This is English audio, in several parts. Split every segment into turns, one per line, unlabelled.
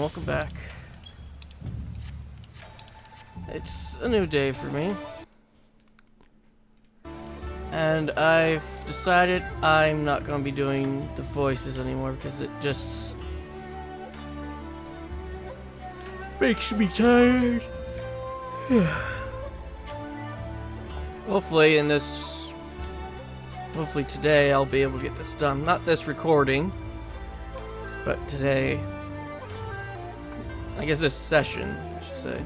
welcome back. It's a new day for me. And I've decided I'm not going to be doing the voices anymore because it just makes me tired. Hopefully today I'll be able to get this done. Not this recording, but today. I guess this session, I should say.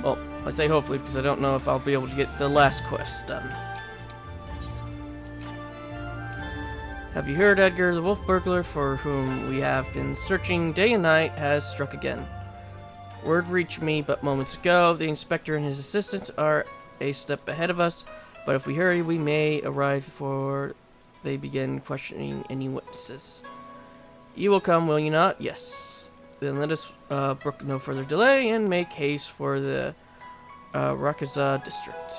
Well, I say hopefully because I don't know if I'll be able to get the last quest done. Have you heard, Edgar? The wolf burglar for whom we have been searching day and night has struck again. Word reached me but moments ago. The inspector and his assistants are a step ahead of us, but if we hurry, we may arrive before they begin questioning any witnesses. You will come, will you not? Yes. Then let us brook no further delay and make haste for the Rakaza district.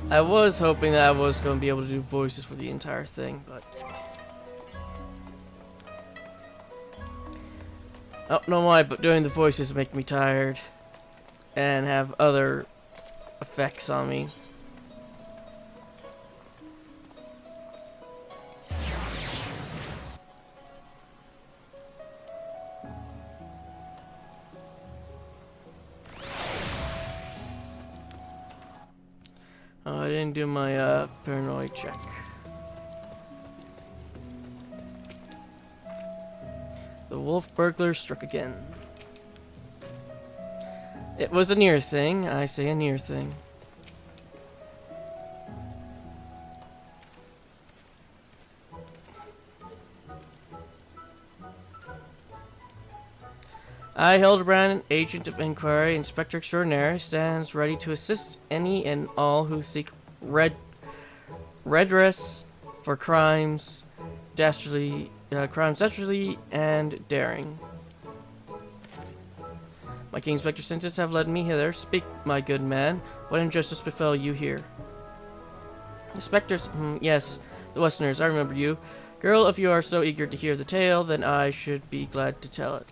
I was hoping that I was going to be able to do voices for the entire thing, but I don't know why, but doing the voices make me tired and have other effects on me. Oh, I didn't do my paranoid check. The wolf burglar struck again. It was a near thing. I say a near thing. I, Hildebrand, agent of inquiry, inspector extraordinary, stands ready to assist any and all who seek redress for crimes dastardly and daring. My king inspector senses have led me hither. Speak, my good man. What injustice befell you here? Inspectors, yes, the Westerners, I remember you. Girl, if you are so eager to hear the tale, then I should be glad to tell it.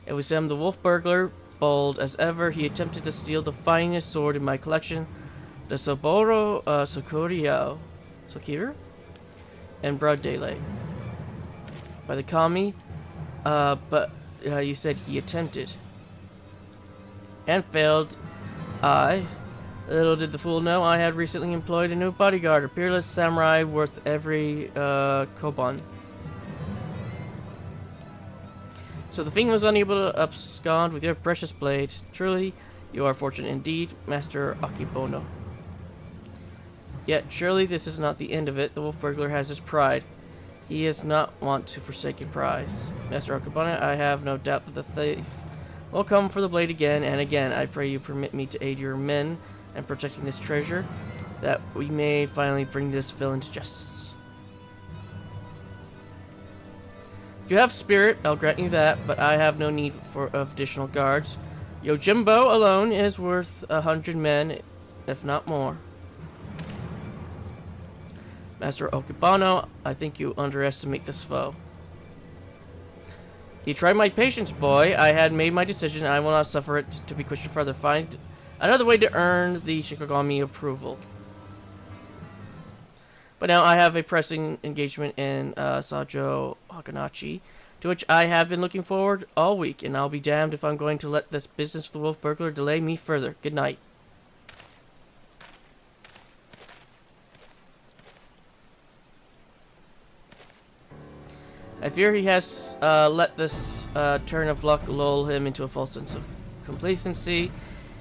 It was him, the wolf burglar, bold as ever. He attempted to steal the finest sword in my collection, the Soboro Sokiro, in broad daylight. By the kami, but you said he attempted. And failed. Little did the fool know, I had recently employed a new bodyguard, a peerless samurai worth every koban. So the fiend was unable to abscond with your precious blade. Truly, you are fortunate indeed, Master Akibono. Yet, surely this is not the end of it. The wolf burglar has his pride. He is not want to forsake a prize. Master Akibono, I have no doubt that the thief will come for the blade again and again. I pray you permit me to aid your men in protecting this treasure, that we may finally bring this villain to justice. You have spirit, I'll grant you that, but I have no need of additional guards. Yojimbo alone is worth 100 men, if not more. Master Okibano, I think you underestimate this foe. You tried my patience, boy. I had made my decision, and I will not suffer it to be questioned further. Find another way to earn the Shikigami approval. But now I have a pressing engagement in Sajo Hakanachi, to which I have been looking forward all week, and I'll be damned if I'm going to let this business with the wolf burglar delay me further. Good night. I fear he has let this turn of luck lull him into a false sense of complacency.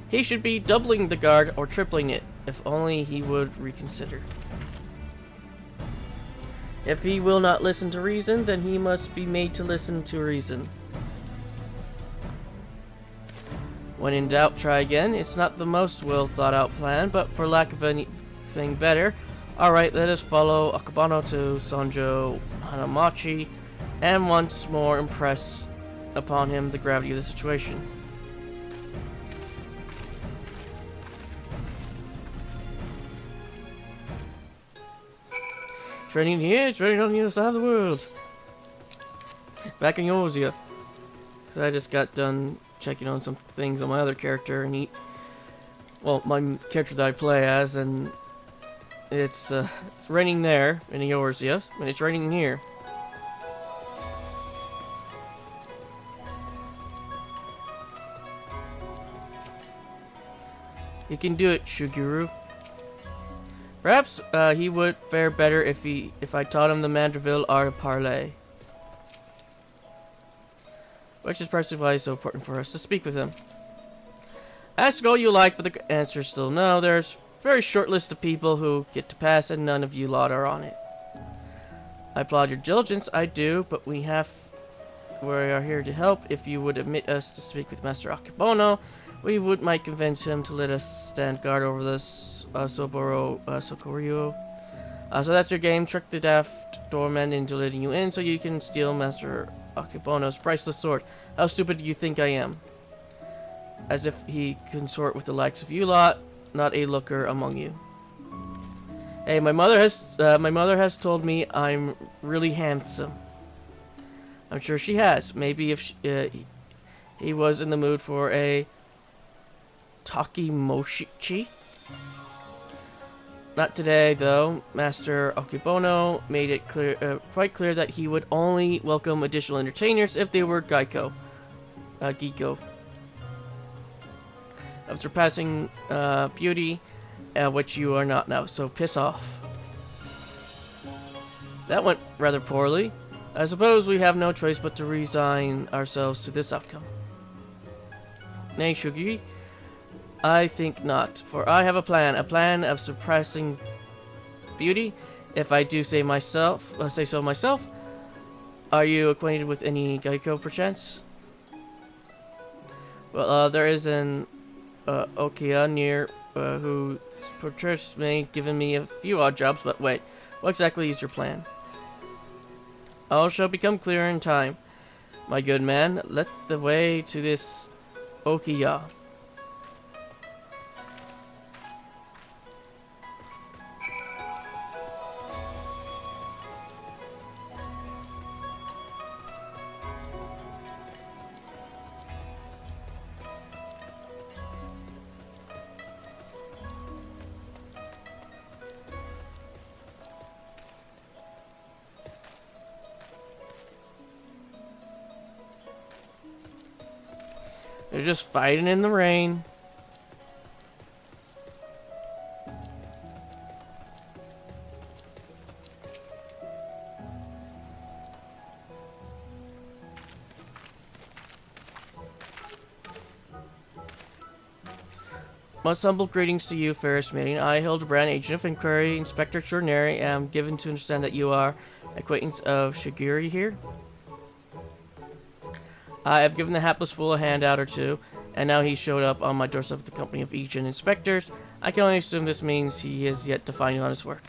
He should be doubling the guard or tripling it, if only he would reconsider. If he will not listen to reason, then he must be made to listen to reason. When in doubt, try again. It's not the most well thought out plan, but for lack of anything better. Alright, let us follow Akabano to Sanjo Hanamachi and once more impress upon him the gravity of the situation. Training here, training on the other side of the world. Back in Eorzea. Because I just got done checking on some things on my other character, and well, my character that I play as, and it's raining there in Eorzea, and it's raining here. You can do it, Shuguru. Perhaps he would fare better if I taught him the Mandeville art of parley. Which is precisely why it's so important for us to speak with him. Ask all you like, but the answer is still no. There's a very short list of people who get to pass, and none of you lot are on it. I applaud your diligence, I do, but we are here to help. If you would admit us to speak with Master Akebono, we might convince him to let us stand guard over this Sokoryu. So that's your game. Trick the daft doorman into letting you in so you can steal Master Akebono's priceless sword. How stupid do you think I am? As if he consort with the likes of you lot, not a looker among you. Hey, my mother has told me I'm really handsome. I'm sure she has. Maybe if he was in the mood for a Takimochi. Not today, though. Master Akebono made it quite clear that he would only welcome additional entertainers if they were Giko, of surpassing beauty, which you are not now. So piss off. That went rather poorly. I suppose we have no choice but to resign ourselves to this outcome. Nay, Shugi. I think not, for I have a plan of surpassing beauty, if I do say so myself. Are you acquainted with any Geico, perchance? Well, there is an Okia near who portrays me, giving me a few odd jobs, but wait, what exactly is your plan? All shall become clear in time. My good man, let the way to this Okia. They're just fighting in the rain. Most humble greetings to you, fairest maiden. I, Hildebrand, agent of inquiry, inspector extraordinary, am given to understand that you are acquaintance of Shigiri here. I have given the hapless fool a handout or two, and now he showed up on my doorstep with the company of agent inspectors. I can only assume this means he is yet to find honest work.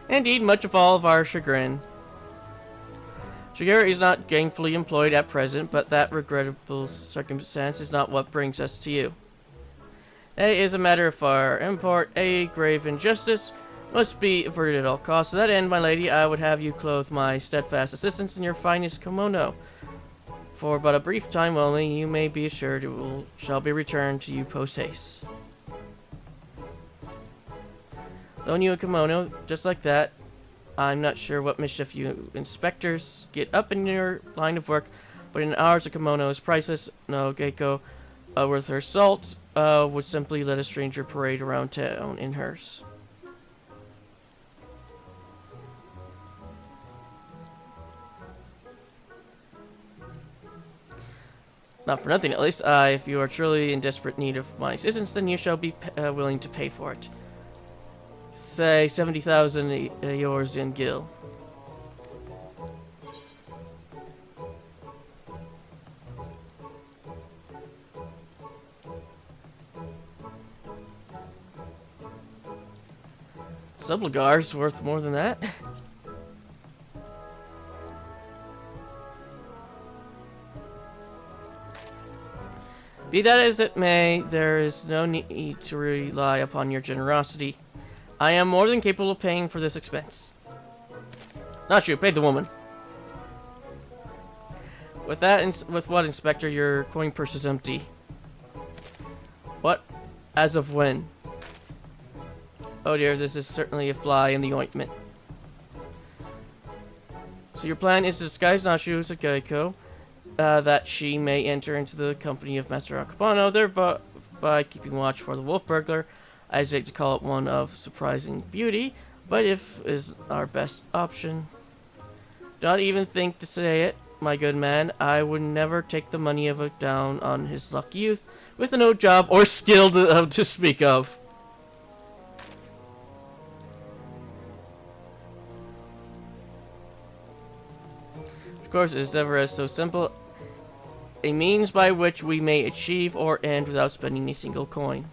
Indeed, much of all of our chagrin. Shigiri is not gainfully employed at present, but that regrettable circumstance is not what brings us to you. It is a matter of far import. A grave injustice must be averted at all costs. To that end, my lady, I would have you clothe my steadfast assistants in your finest kimono. For but a brief time only, you may be assured shall be returned to you post-haste. Loan you a kimono, just like that. I'm not sure what mischief you inspectors get up in your line of work, but in ours a kimono is priceless. No geiko worth her salt would simply let a stranger parade around town in hers. Not for nothing, at least. If you are truly in desperate need of my assistance, then you shall be willing to pay for it. Say 70,000 yours in gil. Subligar's worth more than that. Be that as it may, there is no need to rely upon your generosity. I am more than capable of paying for this expense. Not you, pay the woman. With that, with what, Inspector? Your coin purse is empty. What? As of when? Oh dear, this is certainly a fly in the ointment. So your plan is to disguise Nashu as a Geico, that she may enter into the company of Master Akabano, thereby by keeping watch for the wolf burglar. I hesitate to call it one of surprising beauty, but if is our best option. Don't even think to say it, my good man. I would never take the money of it down on his lucky youth, with no job or skill to speak of. Of course, it is never as so simple. A means by which we may achieve or end without spending a single coin.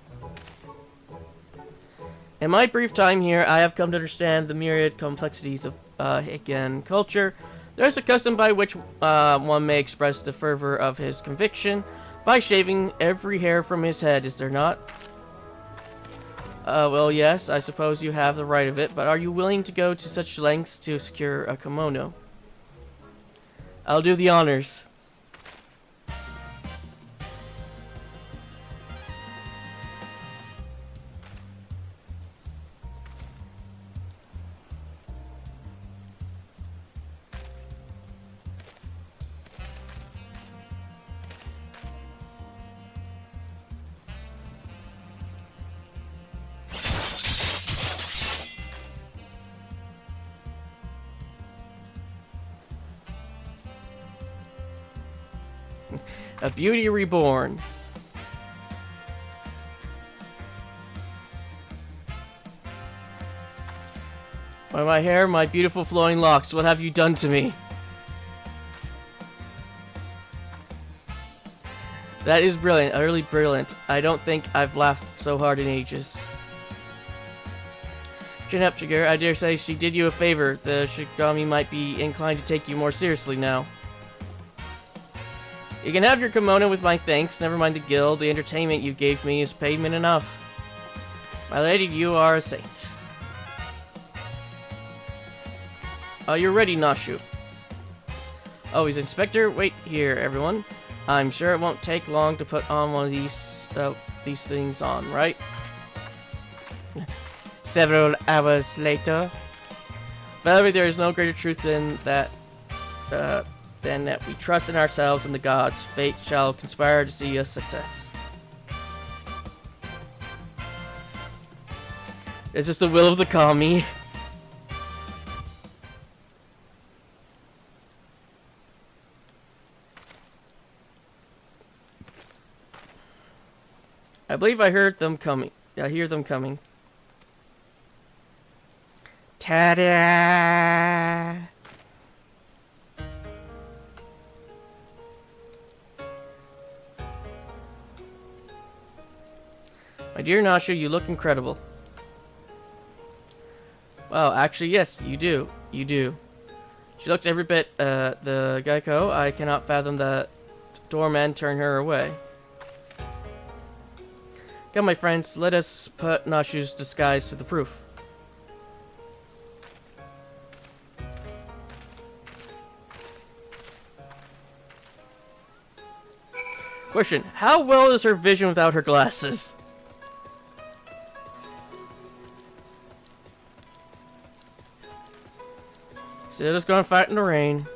In my brief time here, I have come to understand the myriad complexities of Heian culture. There is a custom by which one may express the fervor of his conviction by shaving every hair from his head, is there not? Well, yes, I suppose you have the right of it, but are you willing to go to such lengths to secure a kimono? I'll do the honors. A beauty reborn. By my hair, my beautiful flowing locks, what have you done to me? That is brilliant, utterly brilliant. I don't think I've laughed so hard in ages. Chin up, Shigeru. I dare say she did you a favor. The Shigami might be inclined to take you more seriously now. You can have your kimono with my thanks. Never mind the guild. The entertainment you gave me is payment enough. My lady, you are a saint. Oh, you're ready, Nashu. Oh, he's Inspector? Wait here, everyone. I'm sure it won't take long to put on one of these things on, right? Several hours later. Valerie, there is no greater truth than that we trust in ourselves and the gods. Fate shall conspire to see us success. It's just the will of the kami. I believe I heard them coming. I hear them coming. Ta-da! My dear Nashu, you look incredible. Well, actually, yes, you do. You do. She looks every bit the Geico. I cannot fathom that doorman turn her away. Come, my friends, let us put Nashu's disguise to the proof. Question, how well is her vision without her glasses? So just gonna fight in the rain.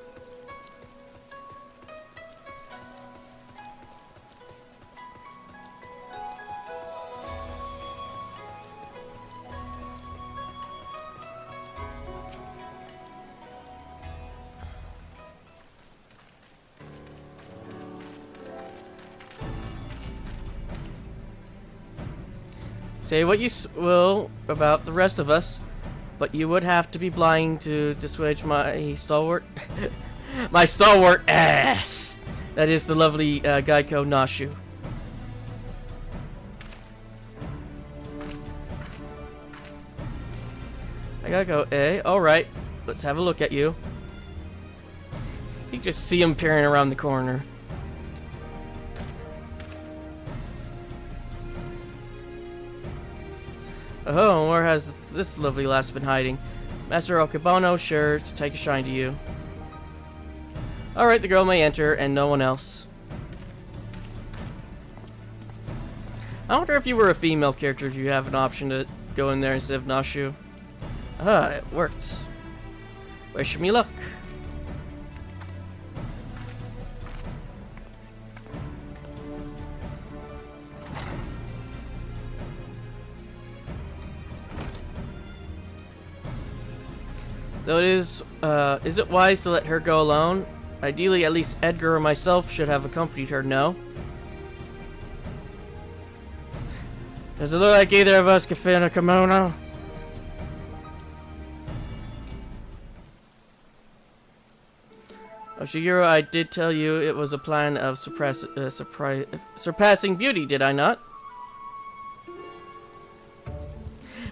Say what you will about the rest of us, but you would have to be blind to dissuade my stalwart, my stalwart ass. That is the lovely Geico Nashu. I gotta go. All right. Let's have a look at you. You can just see him peering around the corner. Oh, where has this lovely lass been hiding? Master Okubono, sure to take a shine to you. Alright, the girl may enter, and no one else. I wonder if you were a female character, if you have an option to go in there instead of Nashu. Ah, it works. Wish me luck. Though is it wise to let her go alone? Ideally, at least Edgar or myself should have accompanied her, no? Does it look like either of us could fit in a kimono? Oh, Shigeru, I did tell you it was a plan of surpassing beauty, did I not?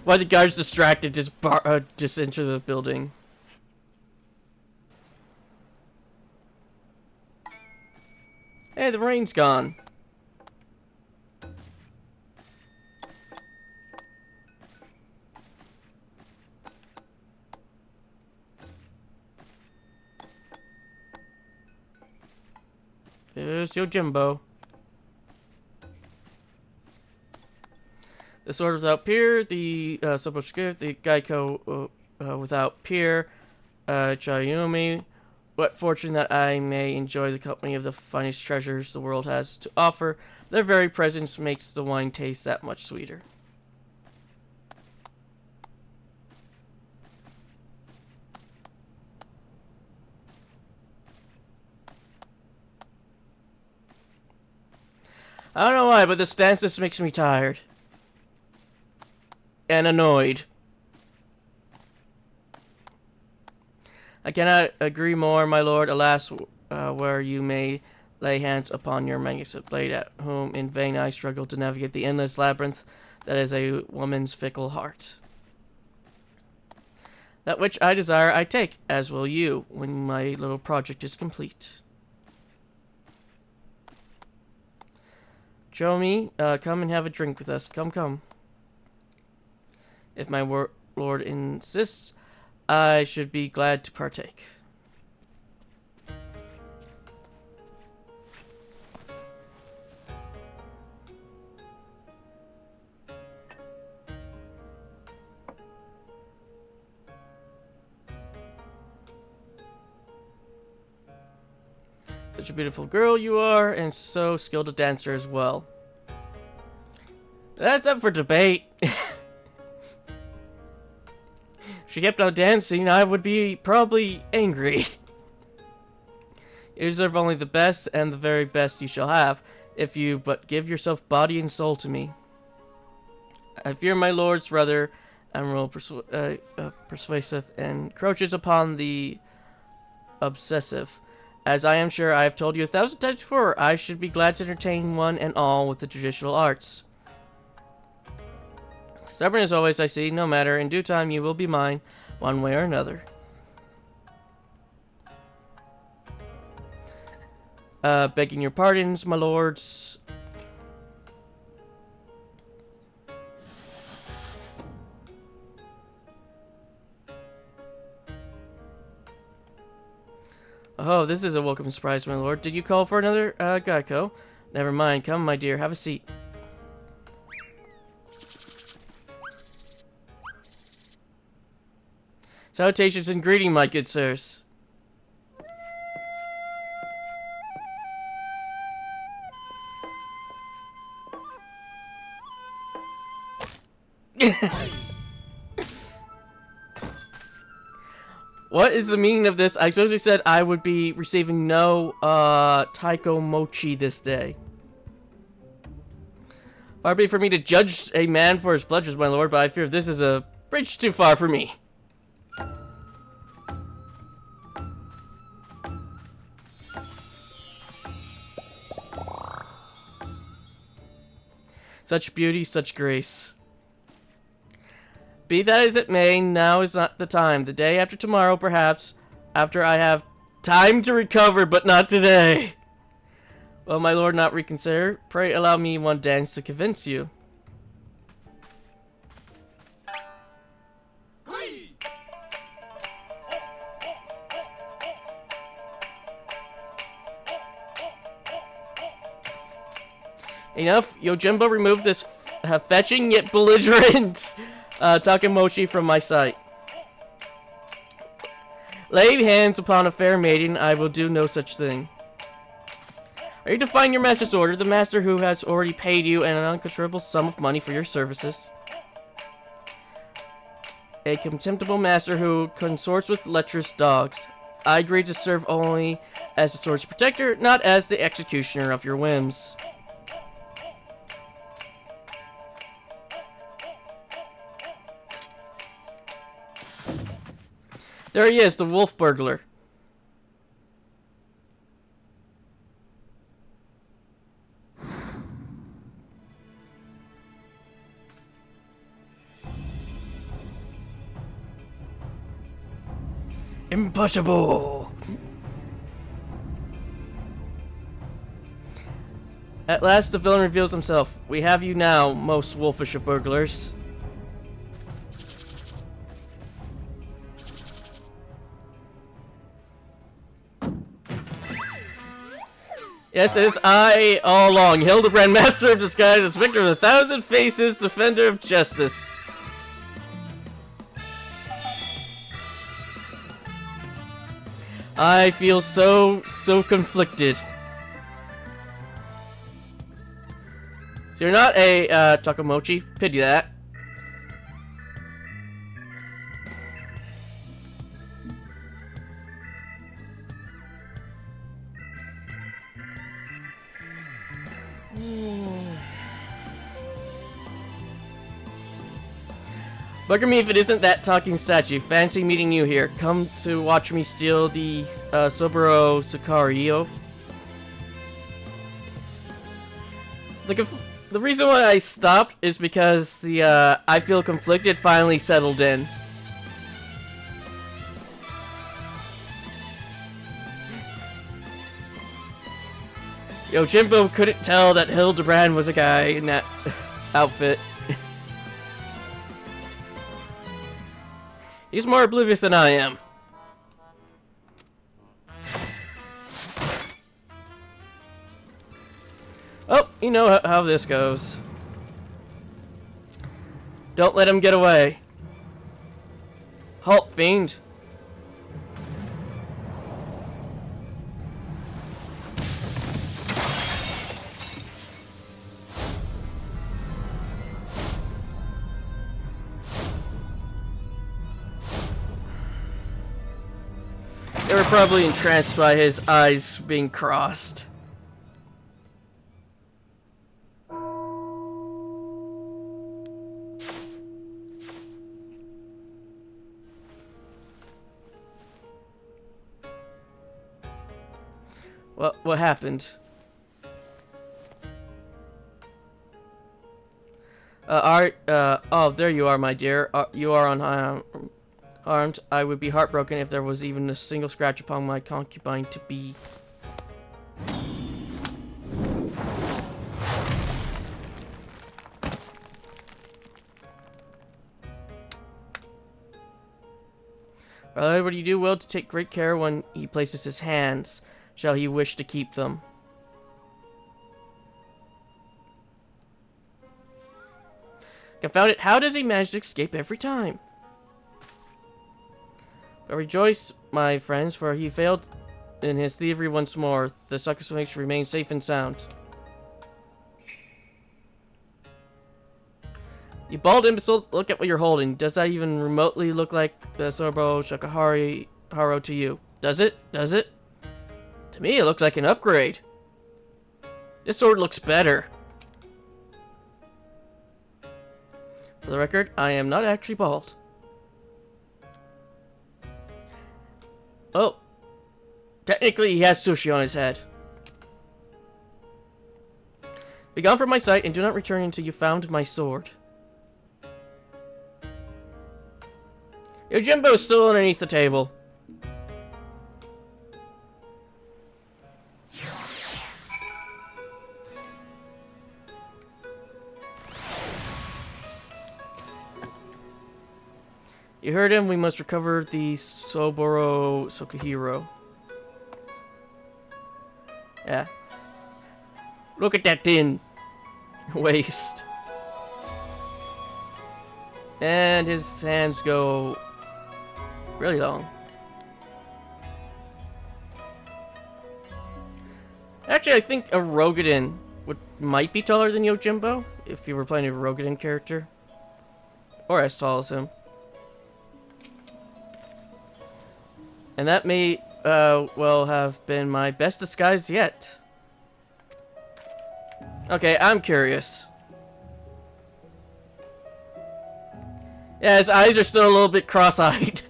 Why the guards distracted, just enter the building. Hey, the rain's gone. There's Yojimbo. The sword without peer, the Soboshiki, the Gaiko without peer, Chayumi. What fortune that I may enjoy the company of the finest treasures the world has to offer. Their very presence makes the wine taste that much sweeter. I don't know why, but this dance just makes me tired. And annoyed. I cannot agree more, my lord. Alas, where you may lay hands upon your magnificent blade, at whom in vain I struggle to navigate the endless labyrinth that is a woman's fickle heart. That which I desire I take, as will you, when my little project is complete. Chomi, come and have a drink with us. Come, come. If my lord insists, I should be glad to partake. Such a beautiful girl you are, and so skilled a dancer as well. That's up for debate. If she kept on dancing, I would be probably angry. You deserve only the best, and the very best you shall have, if you but give yourself body and soul to me. I fear my lord's rather admirable persuasive encroaches upon the obsessive. As I am sure I have told you 1,000 times before, I should be glad to entertain one and all with the traditional arts. Stubborn as always, I see. No matter. In due time, you will be mine, one way or another. Begging your pardons, my lords. Oh, this is a welcome surprise, my lord. Did you call for another, Geico? Never mind. Come, my dear. Have a seat. Salutations and greeting, my good sirs. What is the meaning of this? I supposedly said I would be receiving no taiko mochi this day. Far be it for me to judge a man for his pleasures, my lord, but I fear this is a bridge too far for me. Such beauty, such grace. Be that as it may, now is not the time. The day after tomorrow, perhaps, after I have time to recover, but not today. Will my lord not reconsider? Pray allow me one dance to convince you. Enough, Yojimbo, remove this fetching yet belligerent Takemochi from my sight. Lay hands upon a fair maiden, I will do no such thing. Are you defying your master's order, the master who has already paid you an uncontrollable sum of money for your services? A contemptible master who consorts with lecherous dogs. I agree to serve only as the sword's protector, not as the executioner of your whims. There he is, the wolf burglar. Impossible! At last, the villain reveals himself. We have you now, most wolfish of burglars. Yes, it is I, all along, Hildebrand, Master of Disguise, Victor of 1,000 Faces, Defender of Justice. I feel so conflicted. So you're not a, Takemochi. Pity that. Bugger me if it isn't that talking statue. Fancy meeting you here. Come to watch me steal the Soboro Sukario. The reason why I stopped is because the I feel conflicted finally settled in. Jimbo couldn't tell that Hildebrand was a guy in that outfit. He's more oblivious than I am. Oh, you know how this goes. Don't let him get away. Halt, fiend. They were probably entranced by his eyes being crossed. What happened? Oh, there you are, my dear. You are unharmed. I would be heartbroken if there was even a single scratch upon my concubine to be. Would you do well to take great care when he places his hands? Shall he wish to keep them? Confound it, how does he manage to escape every time? But rejoice, my friends, for he failed in his thievery once more. The succubus remains safe and sound. You bald imbecile, look at what you're holding. Does that even remotely look like the Sorbo Shakahari Haro to you? Does it? Does it? To me, it looks like an upgrade. This sword looks better. For the record, I am not actually bald. Oh. Technically, he has sushi on his head. Be gone from my sight and do not return until you found my sword. Yojimbo is still underneath the table. You heard him. We must recover the Soboro Sokuhiro. Yeah. Look at that tin. waist. And his hands go really long. Actually, I think a Rogadin might be taller than Yojimbo if you were playing a Rogadin character. Or as tall as him. And that may, well, have been my best disguise yet. Okay, I'm curious. Yeah, his eyes are still a little bit cross-eyed.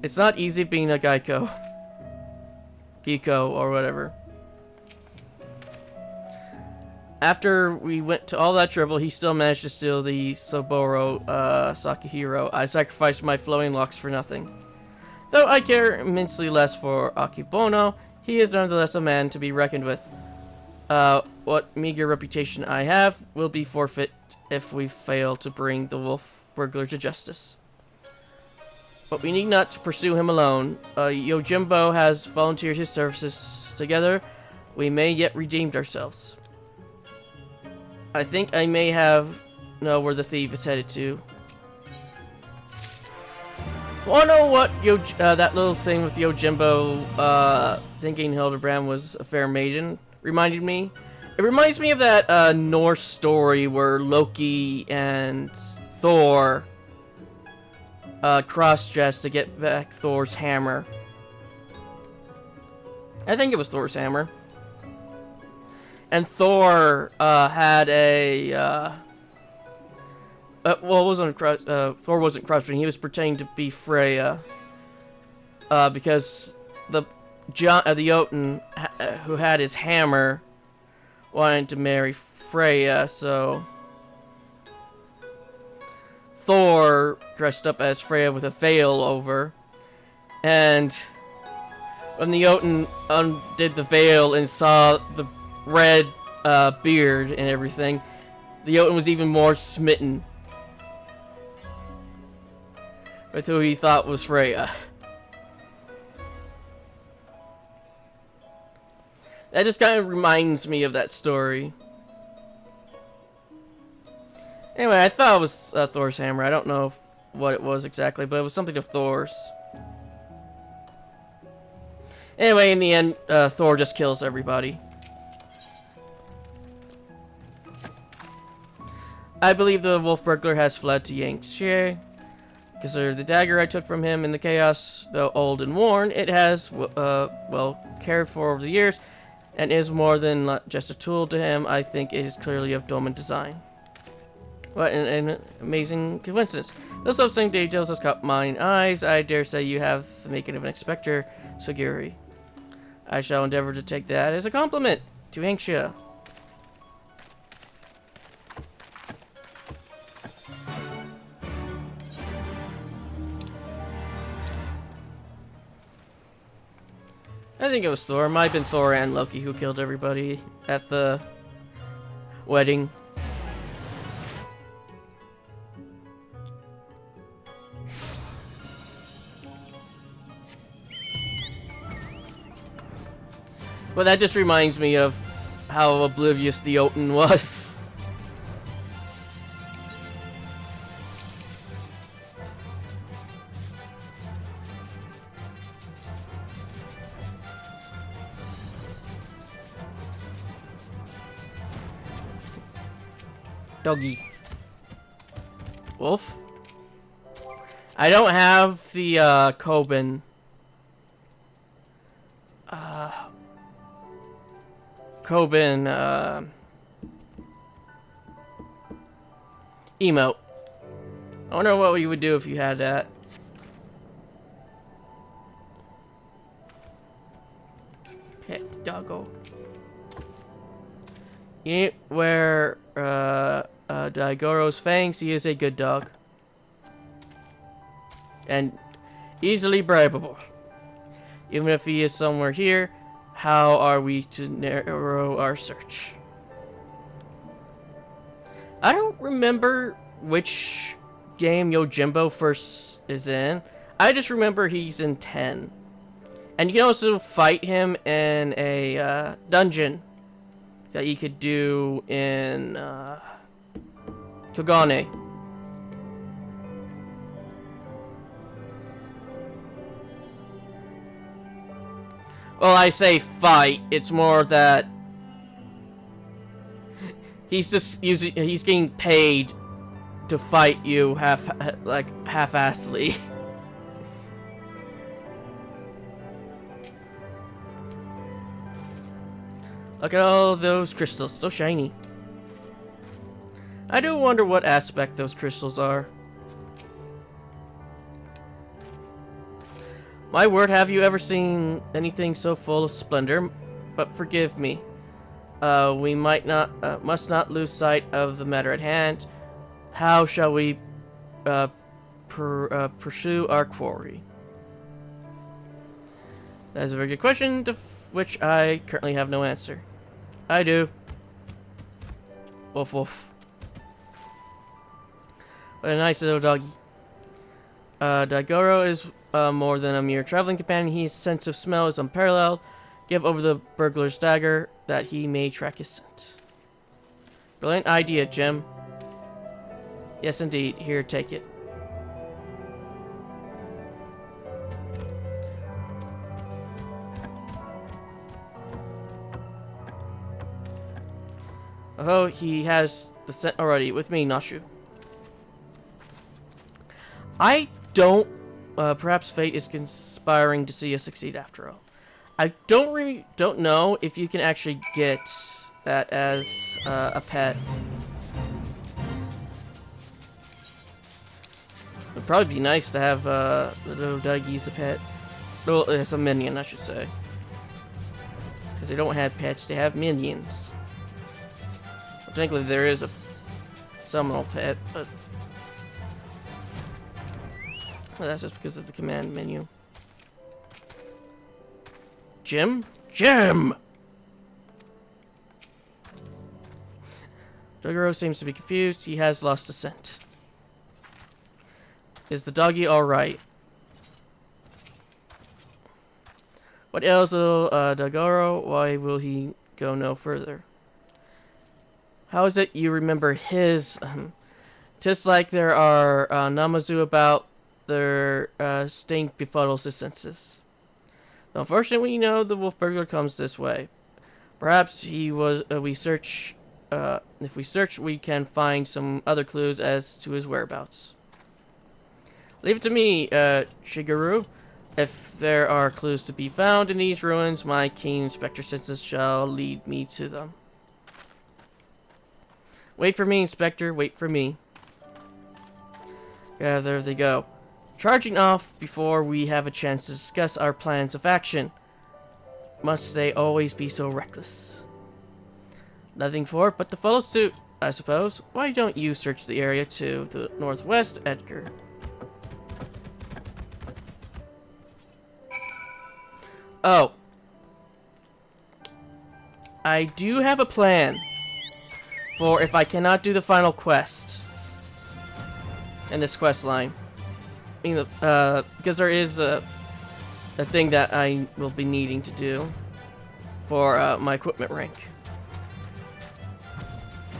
It's not easy being a Geiko, or whatever. After we went to all that trouble, he still managed to steal the Saburo Sakihiro. I sacrificed my flowing locks for nothing. Though I care immensely less for Akibono, he is nonetheless a man to be reckoned with. What meager reputation I have will be forfeit if we fail to bring the wolf burglar to justice. But we need not to pursue him alone. Yojimbo has volunteered his services. Together, we may yet redeem ourselves. I think I may know where the thief is headed to. Wanna know what that little thing with Yojimbo thinking Hildebrand was a fair maiden reminded me? It reminds me of that Norse story where Loki and Thor cross-dressed to get back Thor's hammer. I think it was Thor's hammer. And Thor had a well, it wasn't Thor wasn't cross-dressing. He was pretending to be Freya because the Jotun who had his hammer wanted to marry Freya, so Thor dressed up as Freya with a veil over, and when the Jotun undid the veil and saw the red beard and everything, the Jotun was even more smitten with who he thought was Freya. That just kind of reminds me of that story. Anyway, I thought it was Thor's hammer. I don't know what it was exactly, but it was something of Thor's. Anyway, in the end, Thor just kills everybody. I believe the wolf burglar has fled to Yangtze. Consider the dagger I took from him in the chaos, though old and worn, it has, well, cared for over the years, and is more than just a tool to him. I think it is clearly of Doman design. What an amazing coincidence. Those upsetting details has caught mine eyes. I dare say you have the making of an Inspector Sugiri. I shall endeavor to take that as a compliment to Hankshia. I think it was Thor. It might have been Thor and Loki who killed everybody at the wedding. But that just reminds me of how oblivious the Jotun was. Doggy. Wolf? I don't have the Kobin. Kobin emote. I wonder what you would do if you had that. Pet doggo. You need to wear Daigoro's fangs. He is a good dog. And easily bribable. Even if he is somewhere here, how are we to narrow our search? I don't remember which game Yojimbo first is in. I just remember he's in 10. And you can also fight him in a dungeon that you could do in Kogane. Well, I say fight. It's more that he's just he's getting paid to fight you half-assedly. Look at all those crystals, so shiny. I do wonder what aspect those crystals are. My word, have you ever seen anything so full of splendor? But forgive me. We must not lose sight of the matter at hand. How shall we pursue our quarry? That is a very good question, to which I currently have no answer. I do. Woof woof. What a nice little doggy. Daigoro is more than a mere traveling companion. His sense of smell is unparalleled. Give over the burglar's dagger that he may track his scent. Brilliant idea, Jim. Yes, indeed. Here, take it. Oh, he has the scent already. With me, Nashu. I don't... perhaps fate is conspiring to see us succeed after all. I don't know if you can actually get that as a pet. It'd probably be nice to have the little doggy as a pet. Well, it's a minion, I should say. Because they don't have pets, they have minions. Well, technically, there is a seminal pet, but well, that's just because of the command menu. Jim? Jim! Daigoro seems to be confused. He has lost the scent. Is the doggy alright? What ails little Daigoro? Why will he go no further? How is it you remember his... Tis like there are Namazu about their stink befuddles his senses. Unfortunately, we know the wolf burglar comes this way. Perhaps he was. If we search, we can find some other clues as to his whereabouts. Leave it to me, Shigeru. If there are clues to be found in these ruins, my keen inspector senses shall lead me to them. Wait for me, Inspector. Wait for me. Yeah, there they go. Charging off before we have a chance to discuss our plans of action. Must they always be so reckless? Nothing for it but to follow suit, I suppose. Why don't you search the area to the northwest, Edgar? Oh. I do have a plan for if I cannot do the final quest in this quest line. Because there is a thing that I will be needing to do for my equipment rank.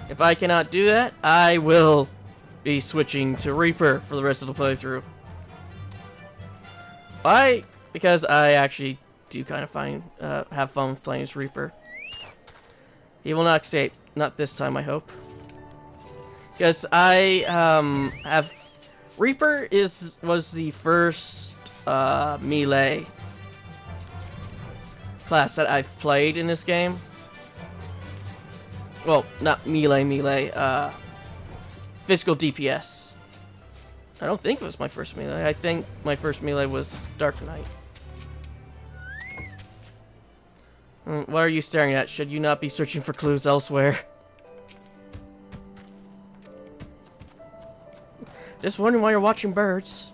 If I cannot do that, I will be switching to Reaper for the rest of the playthrough. Why? Because I actually do kind of have fun with playing as Reaper. He will not escape. Not this time, I hope. Because I have... Reaper was the first melee class that I've played in this game. Well, not melee, physical DPS. I don't think it was my first melee. I think my first melee was Dark Knight. What are you staring at? Should you not be searching for clues elsewhere? Just wondering why you're watching birds.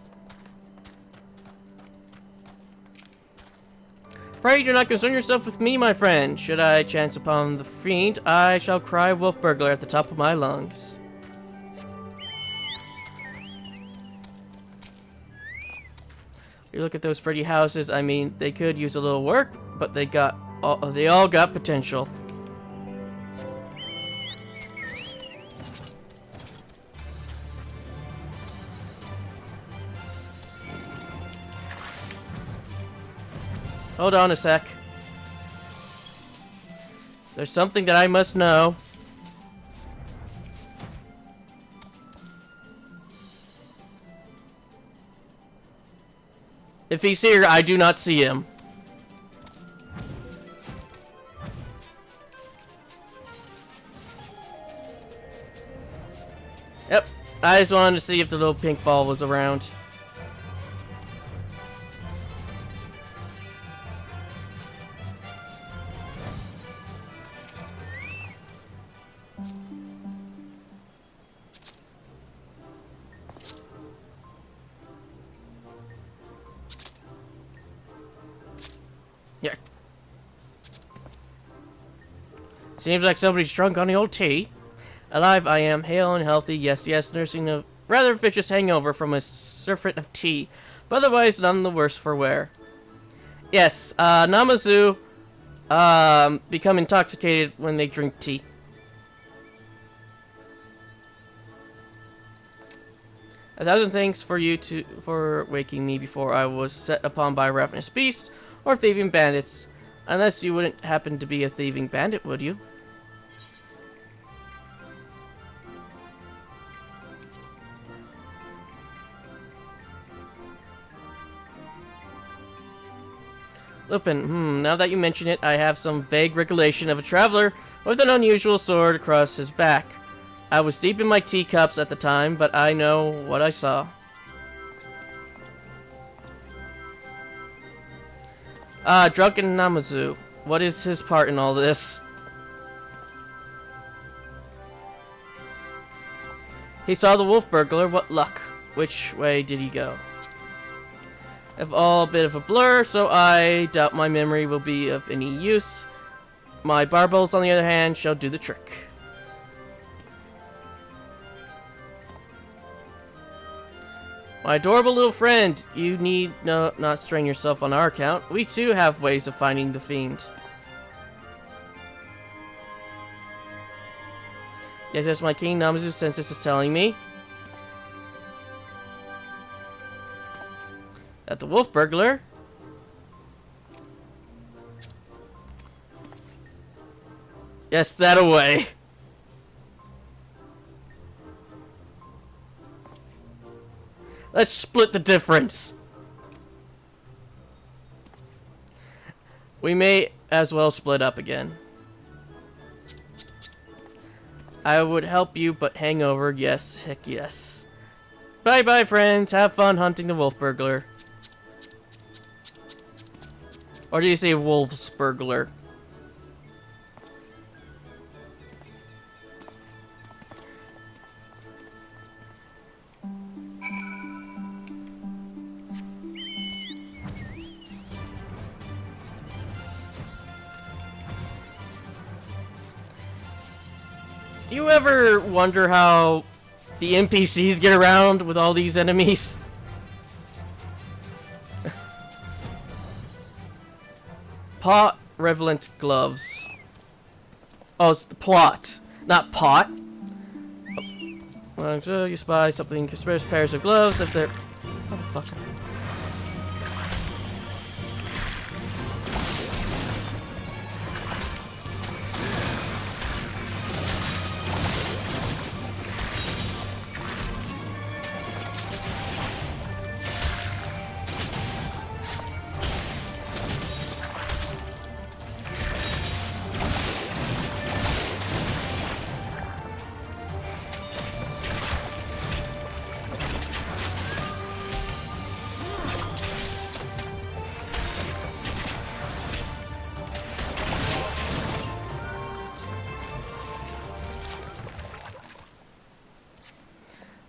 Pray do not concern yourself with me, my friend. Should I chance upon the fiend, I shall cry wolf burglar at the top of my lungs. You look at those pretty houses. I mean, they could use a little work, but they all got potential. Hold on a sec. There's something that I must know. If he's here, I do not see him. Yep. I just wanted to see if the little pink ball was around. Yeah. Seems like somebody's drunk on the old tea. Alive I am, hale and healthy, yes, nursing a rather vicious hangover from a surfeit of tea, but otherwise none the worse for wear. Yes, Namazu, become intoxicated when they drink tea. A thousand thanks for waking me before I was set upon by a ravenous beast or thieving bandits. Unless you wouldn't happen to be a thieving bandit, would you? Lupin, now that you mention it, I have some vague recollection of a traveler with an unusual sword across his back. I was deep in my teacups at the time, but I know what I saw. Drunken Namazu. What is his part in all this? He saw the wolf burglar. What luck. Which way did he go? Have all a bit of a blur, so I doubt my memory will be of any use. My barbels, on the other hand, shall do the trick. My adorable little friend, you need not strain yourself on our account. We too have ways of finding the fiend. Yes, as my King Namazu Sensus is telling me. That the wolf burglar. Yes, that away. Let's split the difference. We may as well split up again. I would help you, but hangover, yes, heck yes. Bye-bye, friends. Have fun hunting the wolf burglar. Or do you say wolf's burglar? Do you ever wonder how the NPCs get around with all these enemies? Pot relevant gloves. Oh, it's the plot, not pot. Well, so you spy something conspiracy pairs of gloves if they're... Motherfucker.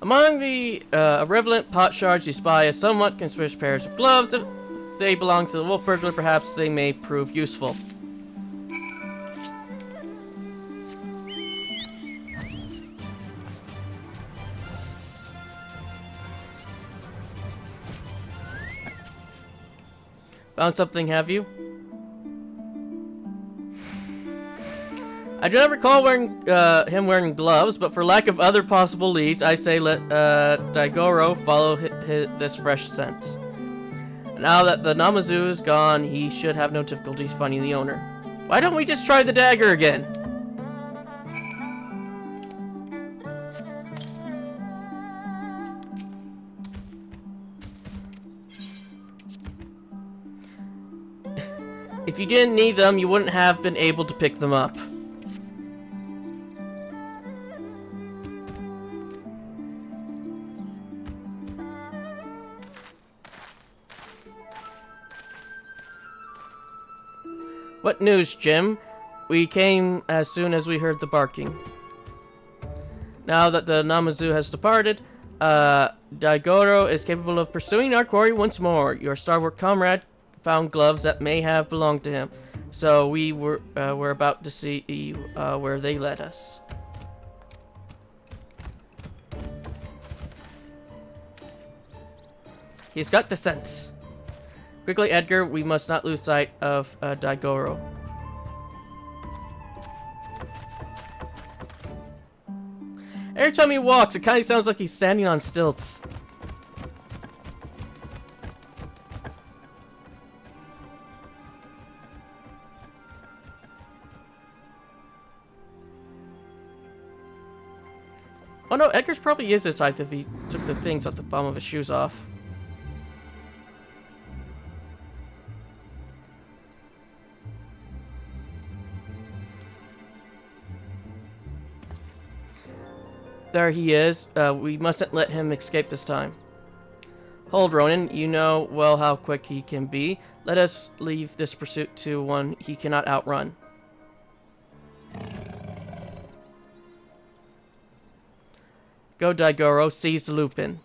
Among the irrelevant pot shards, you spy a somewhat conspicuous pairs of gloves. If they belong to the wolf burglar, perhaps they may prove useful. Found something, have you? I do not recall him wearing gloves, but for lack of other possible leads, I say let Daigoro follow this fresh scent. Now that the Namazu is gone, he should have no difficulties finding the owner. Why don't we just try the dagger again? If you didn't need them, you wouldn't have been able to pick them up. What news, Jim? We came as soon as we heard the barking. Now that the Namazu has departed, Daigoro is capable of pursuing our quarry once more. Your stalwart comrade found gloves that may have belonged to him, so we were about to see where they led us. He's got the sense. Quickly, Edgar, we must not lose sight of Daigoro. Every time he walks, it kind of sounds like he's standing on stilts. Oh no, Edgar's probably is this height if he took the things off the bottom of his shoes off. There he is. We mustn't let him escape this time. Hold, Ronin. You know well how quick he can be. Let us leave this pursuit to one he cannot outrun. Go, Daigoro. Seize the Lupin.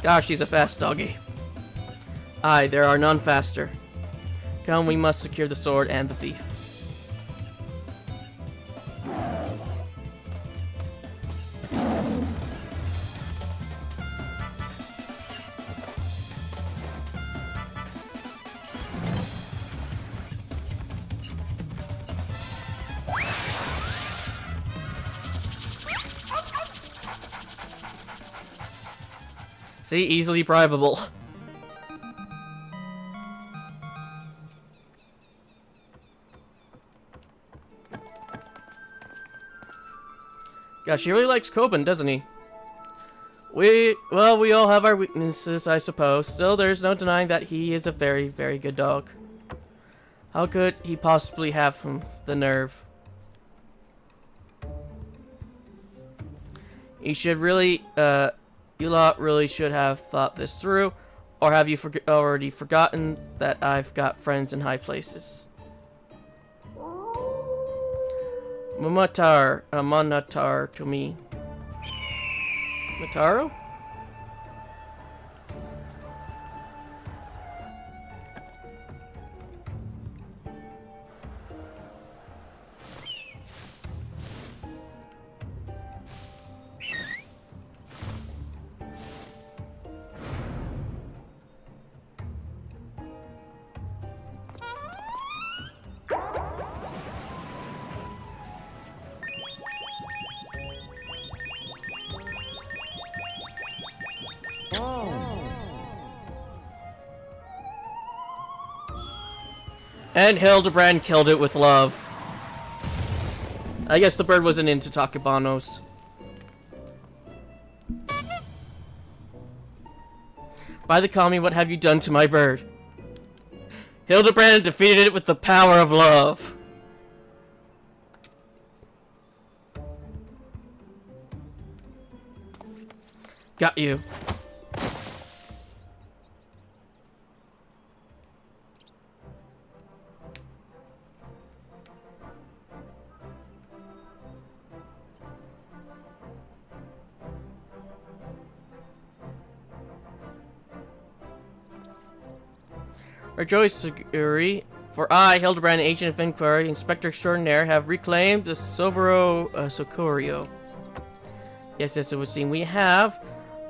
Gosh, he's a fast doggy. Aye, there are none faster. Come, we must secure the sword and the thief. See, easily bribable. Gosh, he really likes Coben, doesn't he? We all have our weaknesses, I suppose. Still, there's no denying that he is a very, very good dog. How could he possibly have the nerve? You should really, you lot really should have thought this through, or have you already forgotten that I've got friends in high places? Manatar to me. Mataro? And Hildebrand killed it with love. I guess the bird wasn't into Takebanos. By the kami, what have you done to my bird? Hildebrand defeated it with the power of love. Got you. Rejoice, Saguri, for I, Hildebrand, Agent of Inquiry, Inspector Extraordinaire, have reclaimed the Soboro Socorio. Yes, it would seem we have.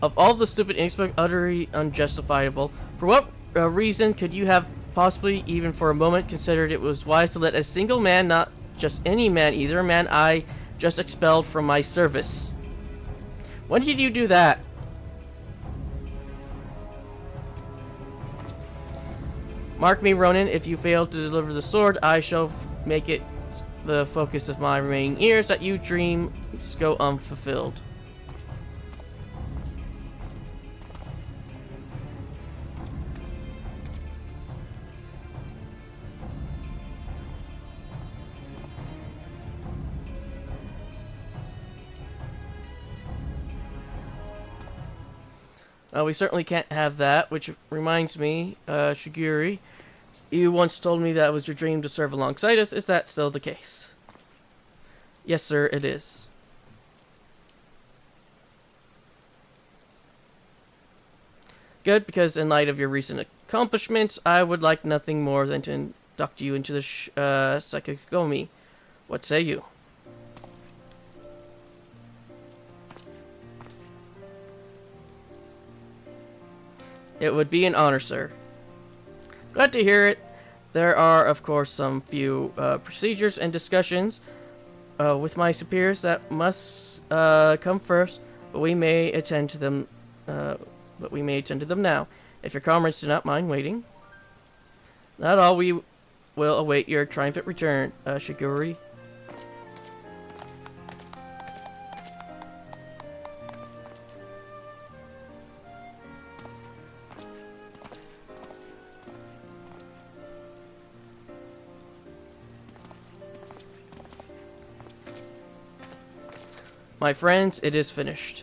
Of all the stupid inexplicable, utterly unjustifiable, for what reason could you have possibly, even for a moment, considered it was wise to let a single man, not just any man either, a man I just expelled from my service? When did you do that? Mark me, Ronin, if you fail to deliver the sword, I shall make it the focus of my remaining years that you dreams go unfulfilled. We certainly can't have that, which reminds me, Shiguri, you once told me that it was your dream to serve alongside us. Is that still the case? Yes, sir, it is. Good, because in light of your recent accomplishments, I would like nothing more than to induct you into the Sakagomi. What say you? It would be an honor, sir. Glad to hear it. There are, of course, some few procedures and discussions with my superiors that must come first, but we may attend to them. Now, if your comrades do not mind waiting. Not all. We will await your triumphant return, Shiguri. My friends, it is finished.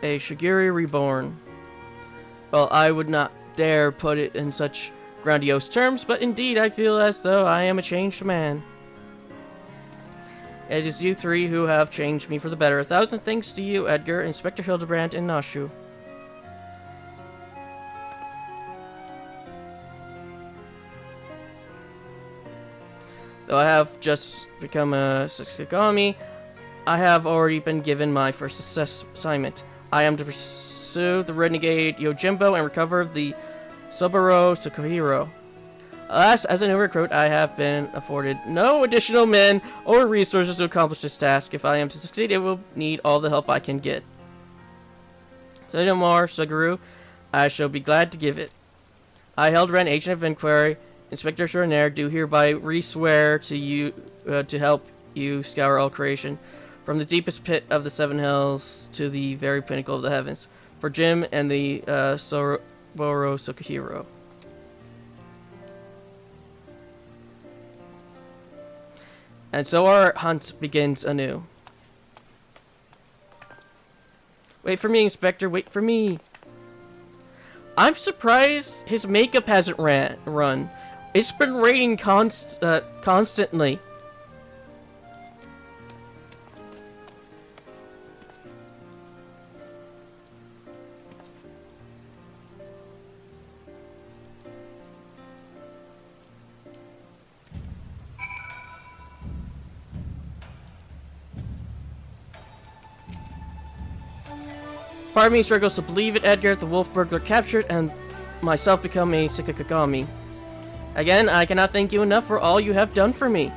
A Shiguri reborn. Well, I would not dare put it in such grandiose terms, but indeed I feel as though I am a changed man. It is you three who have changed me for the better. 1,000 thanks to you, Edgar, Inspector Hildebrand, and Nashu. Though I have just become a Sakagami, I have already been given my first assignment. I am to pursue the renegade Yojimbo and recover the Soboro Tsukuhiro. Alas, as a new recruit, I have been afforded no additional men or resources to accomplish this task. If I am to succeed, it will need all the help I can get. Say no more, Suguru. I shall be glad to give it. I, Hildebrand, Agent of Inquiry, Inspector Extraordinaire, do hereby re-swear to you to help you scour all creation, from the deepest pit of the Seven Hills to the very pinnacle of the heavens, for Jim and the Soboro Tsukuhiro. And so our hunt begins anew. Wait for me, Inspector. Wait for me. I'm surprised his makeup hasn't run. It's been raining constantly. Part of me struggles to believe it, Edgar, the wolf burglar captured, and myself become a Sakagami. Again, I cannot thank you enough for all you have done for me.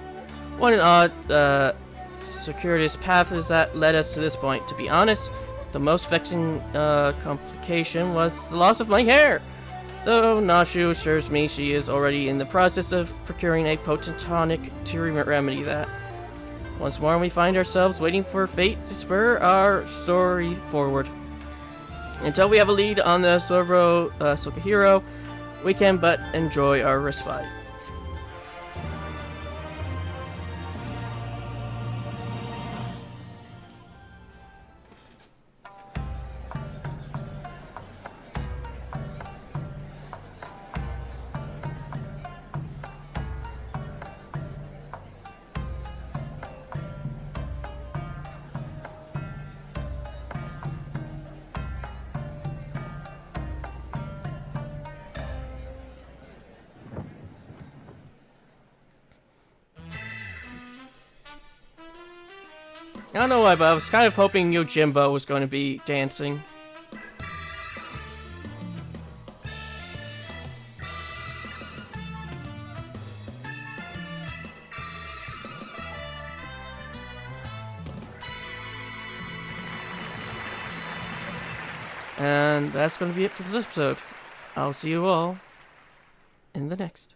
What an odd, circuitous path is that led us to this point. To be honest, the most vexing complication was the loss of my hair. Though Nashu assures me she is already in the process of procuring a potent tonic to remedy that. Once more, we find ourselves waiting for fate to spur our story forward. Until we have a lead on the Soboro Tsukuhiro, we can but enjoy our respite. I don't know why, but I was kind of hoping Yojimbo was going to be dancing. And that's going to be it for this episode. I'll see you all in the next.